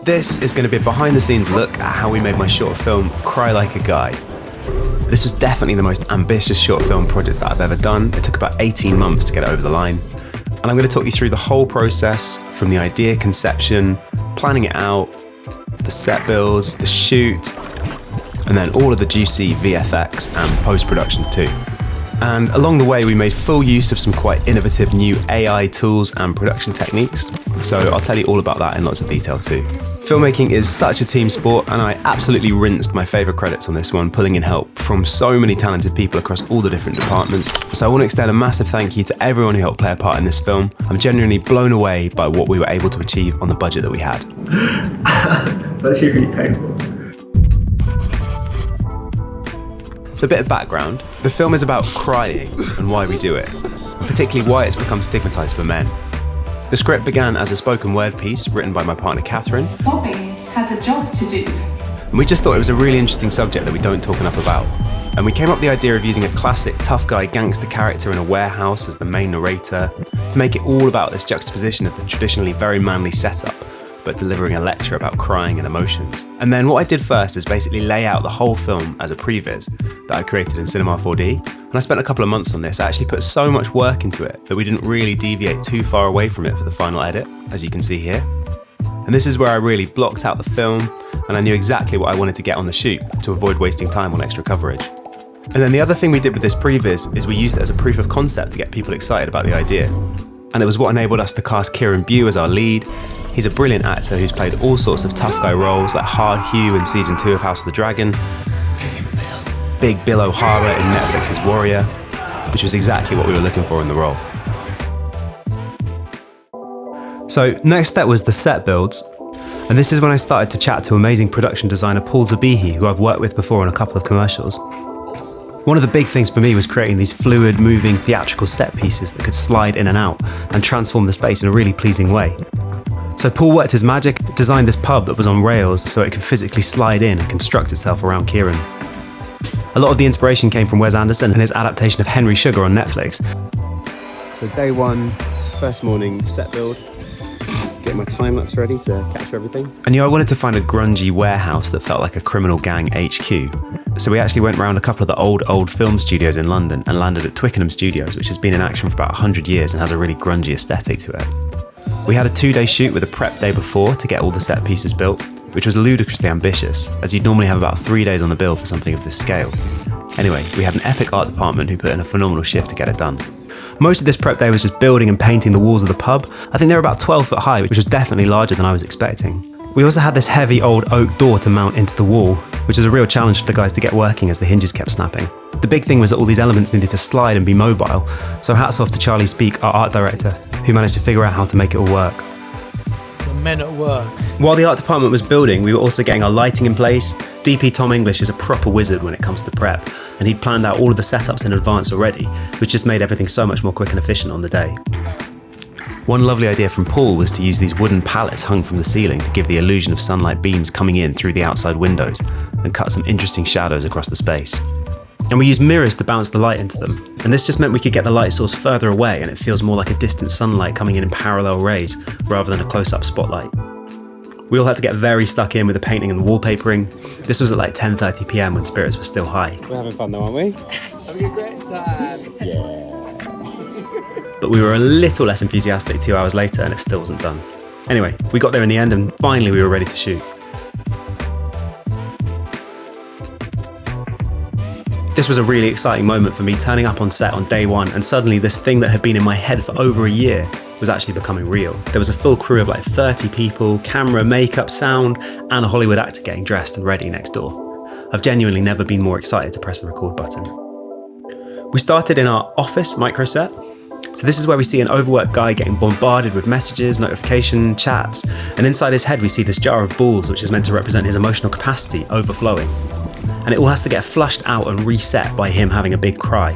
This is going to be a behind the scenes look at how we made my short film Cry Like a Guy. This was definitely the most ambitious short film project that I've ever done. It took about 18 months to get it over the line. And I'm going to talk you through the whole process from the idea conception, planning it out, the set builds, the shoot, and then all of the juicy VFX and post-production too. And along the way, we made full use of some quite innovative new AI tools and production techniques. So I'll tell you all about that in lots of detail too. Filmmaking is such a team sport, and I absolutely rinsed my favourite credits on this one, pulling in help from so many talented people across all the different departments. So I want to extend a massive thank you to everyone who helped play a part in this film. I'm genuinely blown away by what we were able to achieve on the budget that we had. It's actually really painful. So a bit of background. The film is about crying and why we do it, and particularly why it's become stigmatised for men. The script began as a spoken word piece written by my partner Catherine. Sobbing has a job to do. And we just thought it was a really interesting subject that we don't talk enough about. And we came up with the idea of using a classic tough guy gangster character in a warehouse as the main narrator to make it all about this juxtaposition of the traditionally very manly setup, but delivering a lecture about crying and emotions. And then what I did first is basically lay out the whole film as a previs that I created in Cinema 4D. And I spent a couple of months on this. I actually put so much work into it that we didn't really deviate too far away from it for the final edit, as you can see here. And this is where I really blocked out the film, and I knew exactly what I wanted to get on the shoot to avoid wasting time on extra coverage. And then the other thing we did with this previs is we used it as a proof of concept to get people excited about the idea. And it was what enabled us to cast Kieran as our lead. He's a brilliant actor who's played all sorts of tough guy roles like Hard Hugh in season 2 of House of the Dragon, Big Bill O'Hara in Netflix's Warrior, which was exactly what we were looking for in the role. So next step was the set builds, and this is when I started to chat to amazing production designer Paul Zabihi, who I've worked with before on a couple of commercials. One of the big things for me was creating these fluid, moving, theatrical set pieces that could slide in and out and transform the space in a really pleasing way. So Paul worked his magic, designed this pub that was on rails so it could physically slide in and construct itself around Kieran. A lot of the inspiration came from Wes Anderson and his adaptation of Henry Sugar on Netflix. So day one, first morning set build, getting my time-lapse ready to capture everything. And I wanted to find a grungy warehouse that felt like a criminal gang HQ. So we actually went around a couple of the old film studios in London and landed at Twickenham Studios, which has been in action for about 100 years and has a really grungy aesthetic to it. We had a 2-day shoot with a prep day before to get all the set pieces built, which was ludicrously ambitious, as you'd normally have about 3 days on the bill for something of this scale. Anyway, we had an epic art department who put in a phenomenal shift to get it done. Most of this prep day was just building and painting the walls of the pub. I think they were about 12 foot high, which was definitely larger than I was expecting. We also had this heavy old oak door to mount into the wall, which was a real challenge for the guys to get working as the hinges kept snapping. The big thing was that all these elements needed to slide and be mobile, so hats off to Charlie Speak, our art director, who managed to figure out how to make it all work. The men at work. While the art department was building, we were also getting our lighting in place. DP Tom English is a proper wizard when it comes to prep, and he'd planned out all of the setups in advance already, which just made everything so much more quick and efficient on the day. One lovely idea from Paul was to use these wooden pallets hung from the ceiling to give the illusion of sunlight beams coming in through the outside windows and cut some interesting shadows across the space. And we used mirrors to bounce the light into them, and this just meant we could get the light source further away and it feels more like a distant sunlight coming in parallel rays rather than a close-up spotlight. We all had to get very stuck in with the painting and the wallpapering. This was at like 10:30 PM when spirits were still high. We're having fun though, aren't we? Having a great time. Yeah. But we were a little less enthusiastic 2 hours later and it still wasn't done. Anyway, we got there in the end and finally we were ready to shoot. This was a really exciting moment for me, turning up on set on day one, and suddenly this thing that had been in my head for over a year was actually becoming real. There was a full crew of like 30 people, camera, makeup, sound, and a Hollywood actor getting dressed and ready next door. I've genuinely never been more excited to press the record button. We started in our office micro set. So this is where we see an overworked guy getting bombarded with messages, notification, chats, and inside his head we see this jar of balls which is meant to represent his emotional capacity overflowing. And it all has to get flushed out and reset by him having a big cry.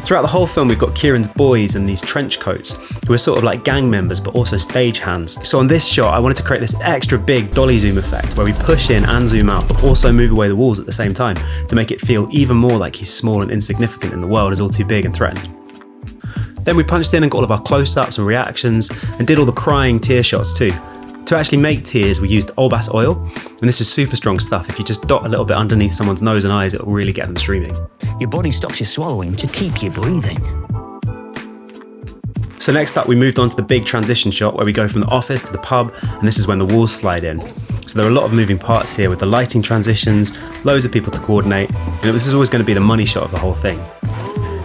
Throughout the whole film we've got Kieran's boys in these trench coats who are sort of like gang members but also stagehands. So on this shot I wanted to create this extra big dolly zoom effect where we push in and zoom out but also move away the walls at the same time to make it feel even more like he's small and insignificant and the world is all too big and threatened. Then we punched in and got all of our close-ups and reactions and did all the crying tear shots too. To actually make tears, we used Olbas oil, and this is super strong stuff. If you just dot a little bit underneath someone's nose and eyes, it'll really get them streaming. Your body stops you swallowing to keep you breathing. So next up, we moved on to the big transition shot where we go from the office to the pub, and this is when the walls slide in. So there are a lot of moving parts here with the lighting transitions, loads of people to coordinate, and this is always going to be the money shot of the whole thing.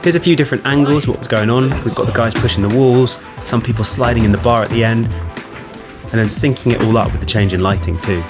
Here's a few different angles, what was going on. We've got the guys pushing the walls, some people sliding in the bar at the end, and then syncing it all up with the change in lighting too.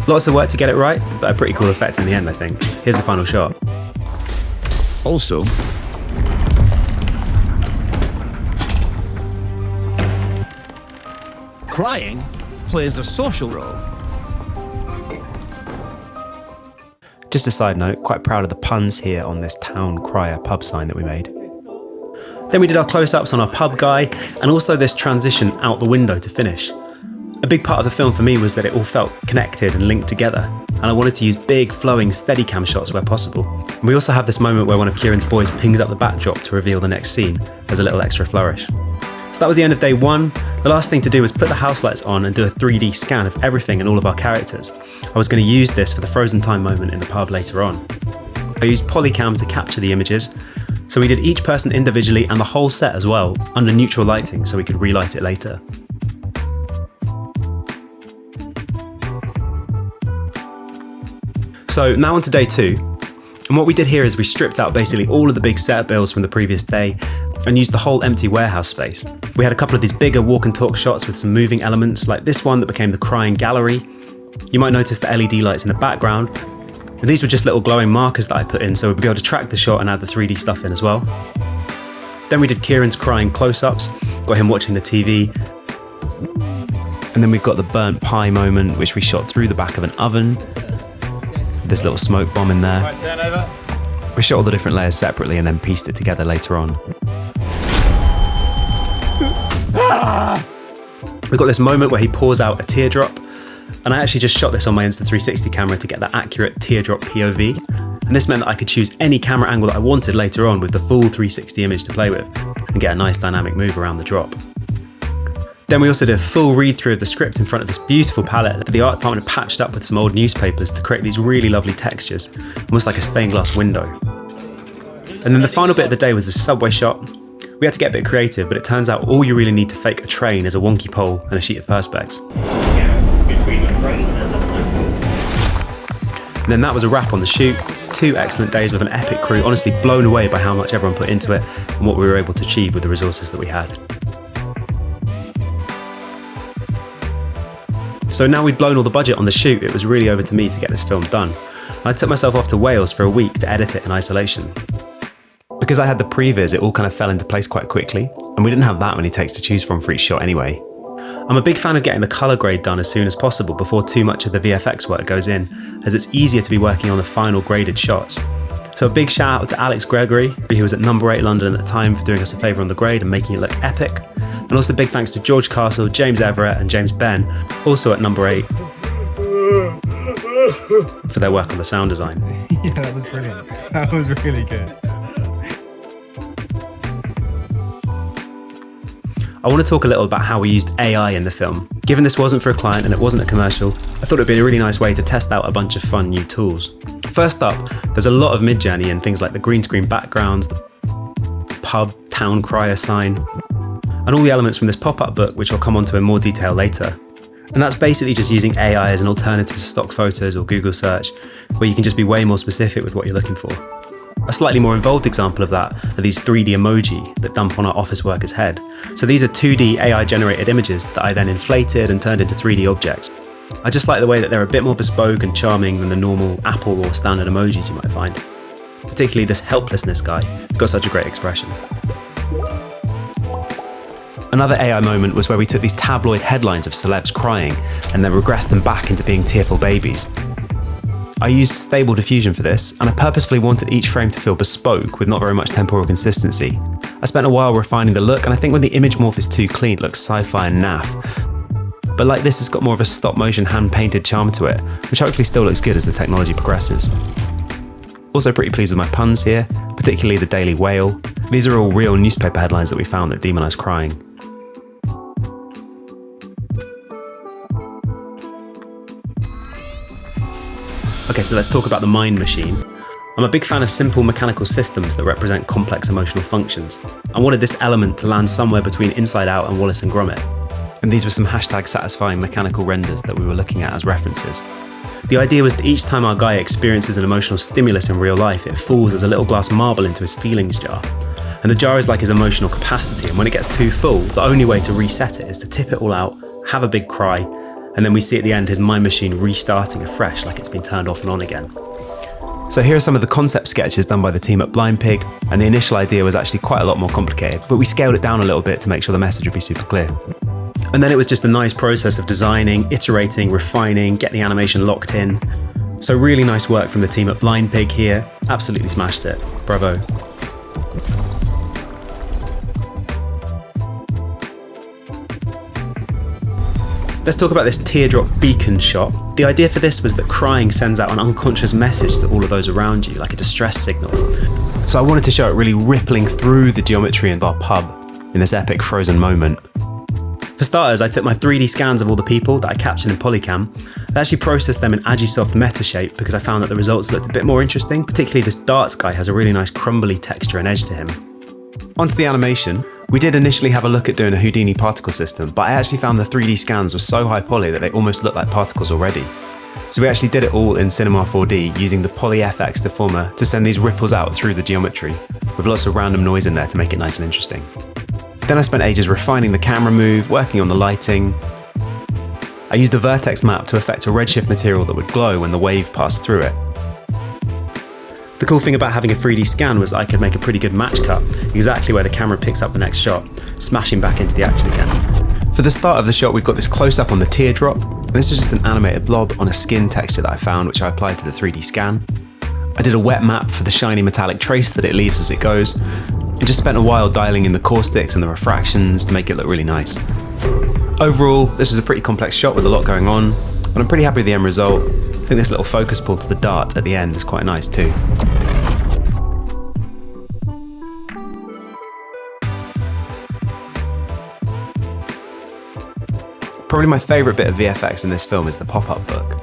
Lots of work to get it right, but a pretty cool effect in the end, I think. Here's the final shot. Also, crying plays a social role. Just a side note, quite proud of the puns here on this town crier pub sign that we made. Then we did our close-ups on our pub guy, and also this transition out the window to finish. A big part of the film for me was that it all felt connected and linked together, and I wanted to use big, flowing, steady cam shots where possible. And we also have this moment where one of Kieran's boys pings up the backdrop to reveal the next scene as a little extra flourish. So that was the end of day one. The last thing to do was put the house lights on and do a 3D scan of everything and all of our characters. I was going to use this for the frozen time moment in the pub later on. I used Polycam to capture the images, so we did each person individually and the whole set as well, under neutral lighting so we could relight it later. So now on to day two, and what we did here is we stripped out basically all of the big setup bills from the previous day and used the whole empty warehouse space. We had a couple of these bigger walk and talk shots with some moving elements, like this one that became the crying gallery. You might notice the LED lights in the background. And these were just little glowing markers that I put in so we'd be able to track the shot and add the 3D stuff in as well. Then we did Kieran's crying close-ups, got him watching the TV. And then we've got the burnt pie moment, which we shot through the back of an oven. This little smoke bomb in there. Right, turn over. We shot all the different layers separately and then pieced it together later on. We got this moment where he pours out a teardrop, and I actually just shot this on my Insta360 camera to get that accurate teardrop POV, and this meant that I could choose any camera angle that I wanted later on with the full 360 image to play with, and get a nice dynamic move around the drop. Then we also did a full read through of the script in front of this beautiful palette that the art department had patched up with some old newspapers to create these really lovely textures, almost like a stained glass window. And then the final bit of the day was the subway shot. We had to get a bit creative, but it turns out all you really need to fake a train is a wonky pole and a sheet of perspex. And then that was a wrap on the shoot. 2 excellent days with an epic crew, honestly blown away by how much everyone put into it and what we were able to achieve with the resources that we had. So now we'd blown all the budget on the shoot, it was really over to me to get this film done. I took myself off to Wales for a week to edit it in isolation. Because I had the previs, it all kind of fell into place quite quickly, and we didn't have that many takes to choose from for each shot anyway. I'm a big fan of getting the colour grade done as soon as possible before too much of the VFX work goes in, as it's easier to be working on the final graded shots. So a big shout out to Alex Gregory, who was at number 8 London at the time, for doing us a favour on the grade and making it look epic. And also big thanks to George Castle, James Everett and James Ben, also at number 8, for their work on the sound design. Yeah, that was brilliant. That was really good. I want to talk a little about how we used AI in the film. Given this wasn't for a client and it wasn't a commercial, I thought it'd be a really nice way to test out a bunch of fun new tools. First up, there's a lot of Midjourney in things like the green screen backgrounds, the pub town crier sign, and all the elements from this pop-up book, which I'll come onto in more detail later. And that's basically just using AI as an alternative to stock photos or Google search, where you can just be way more specific with what you're looking for. A slightly more involved example of that are these 3D emoji that dump on our office worker's head. So these are 2D AI generated images that I then inflated and turned into 3D objects. I just like the way that they're a bit more bespoke and charming than the normal Apple or standard emojis you might find. Particularly this helplessness guy, he's got such a great expression. Another AI moment was where we took these tabloid headlines of celebs crying and then regressed them back into being tearful babies. I used stable diffusion for this, and I purposefully wanted each frame to feel bespoke with not very much temporal consistency. I spent a while refining the look, and I think when the image morph is too clean, it looks sci-fi and naff. But like this, it's got more of a stop-motion hand-painted charm to it, which hopefully still looks good as the technology progresses. Also pretty pleased with my puns here, particularly the Daily Whale. These are all real newspaper headlines that we found that demonise crying. Okay, so let's talk about the mind machine. I'm a big fan of simple mechanical systems that represent complex emotional functions. I wanted this element to land somewhere between Inside Out and Wallace and Gromit. And these were some #satisfying mechanical renders that we were looking at as references. The idea was that each time our guy experiences an emotional stimulus in real life, it falls as a little glass marble into his feelings jar. And the jar is like his emotional capacity, and when it gets too full, the only way to reset it is to tip it all out, have a big cry, and then we see at the end his mind machine restarting afresh like it's been turned off and on again. So here are some of the concept sketches done by the team at Blind Pig, and the initial idea was actually quite a lot more complicated, but we scaled it down a little bit to make sure the message would be super clear. And then it was just a nice process of designing, iterating, refining, getting the animation locked in. So really nice work from the team at Blind Pig here. Absolutely smashed it. Bravo. Let's talk about this Teardrop Beacon shot. The idea for this was that crying sends out an unconscious message to all of those around you, like a distress signal. So I wanted to show it really rippling through the geometry of our pub in this epic frozen moment. For starters, I took my 3D scans of all the people that I captured in Polycam. I actually processed them in Agisoft Metashape because I found that the results looked a bit more interesting, particularly this darts guy has a really nice crumbly texture and edge to him. Onto the animation. We did initially have a look at doing a Houdini particle system, but I actually found the 3D scans were so high poly that they almost looked like particles already. So we actually did it all in Cinema 4D using the PolyFX deformer to send these ripples out through the geometry, with lots of random noise in there to make it nice and interesting. Then I spent ages refining the camera move, working on the lighting. I used a vertex map to affect a redshift material that would glow when the wave passed through it. The cool thing about having a 3D scan was I could make a pretty good match cut, exactly where the camera picks up the next shot, smashing back into the action again. For the start of the shot, we've got this close-up on the teardrop, and this was just an animated blob on a skin texture that I found, which I applied to the 3D scan. I did a wet map for the shiny metallic trace that it leaves as it goes, and just spent a while dialing in the caustics and the refractions to make it look really nice. Overall, this was a pretty complex shot with a lot going on, but I'm pretty happy with the end result. I think this little focus pull to the dart at the end is quite nice too. Probably my favourite bit of VFX in this film is the pop-up book.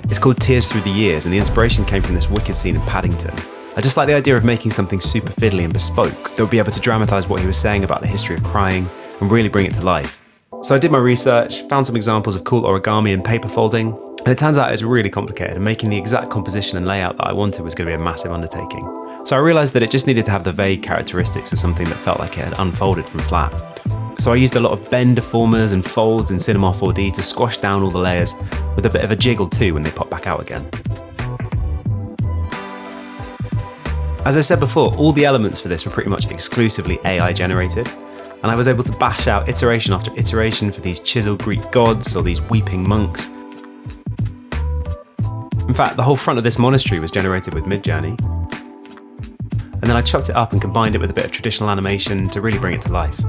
It's called Tears Through the Years, and the inspiration came from this wicked scene in Paddington. I just like the idea of making something super fiddly and bespoke that would be able to dramatise what he was saying about the history of crying and really bring it to life. So I did my research, found some examples of cool origami and paper folding, and it turns out it's really complicated, and making the exact composition and layout that I wanted was going to be a massive undertaking. So I realised that it just needed to have the vague characteristics of something that felt like it had unfolded from flat. So I used a lot of bend deformers and folds in Cinema 4D to squash down all the layers, with a bit of a jiggle too when they pop back out again. As I said before, all the elements for this were pretty much exclusively AI generated, and I was able to bash out iteration after iteration for these chiseled Greek gods or these weeping monks. In fact, the whole front of this monastery was generated with Midjourney. And then I chopped it up and combined it with a bit of traditional animation to really bring it to life.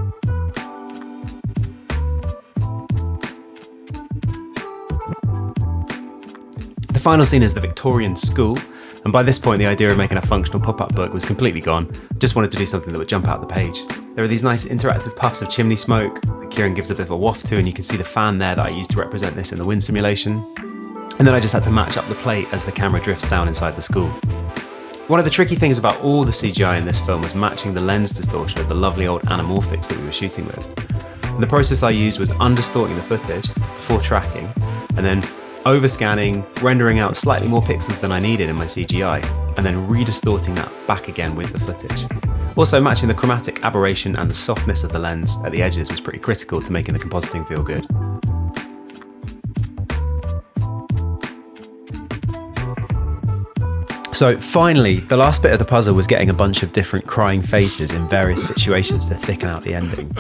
The final scene is the Victorian school, and by this point the idea of making a functional pop-up book was completely gone. Just wanted to do something that would jump out the page. There are these nice interactive puffs of chimney smoke that Kieran gives a bit of a waft to, and you can see the fan there that I used to represent this in the wind simulation. And then I just had to match up the plate as the camera drifts down inside the school. One of the tricky things about all the CGI in this film was matching the lens distortion of the lovely old anamorphics that we were shooting with. And the process I used was understorting the footage before tracking, and then overscanning, rendering out slightly more pixels than I needed in my CGI, and then redistorting that back again with the footage. Also, matching the chromatic aberration and the softness of the lens at the edges was pretty critical to making the compositing feel good. So finally, the last bit of the puzzle was getting a bunch of different crying faces in various situations to thicken out the ending.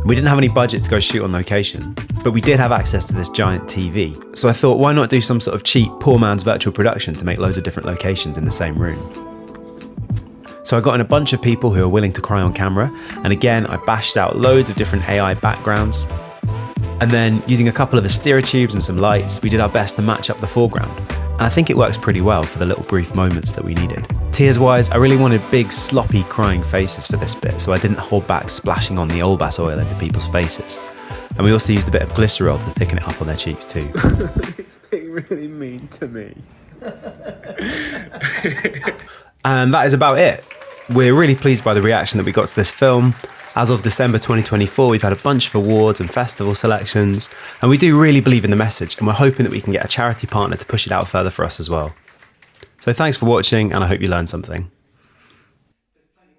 We didn't have any budget to go shoot on location, but we did have access to this giant TV. So I thought, why not do some sort of cheap, poor man's virtual production to make loads of different locations in the same room? So I got in a bunch of people who are willing to cry on camera, and again, I bashed out loads of different AI backgrounds. And then, using a couple of Astera tubes and some lights, we did our best to match up the foreground. And I think it works pretty well for the little brief moments that we needed. Tears-wise, I really wanted big, sloppy, crying faces for this bit, so I didn't hold back splashing on the Olbas oil into people's faces. And we also used a bit of glycerol to thicken it up on their cheeks too. It's being really mean to me. And that is about it. We're really pleased by the reaction that we got to this film. As of December 2024, we've had a bunch of awards and festival selections, and we do really believe in the message, and we're hoping that we can get a charity partner to push it out further for us as well. So thanks for watching, and I hope you learned something.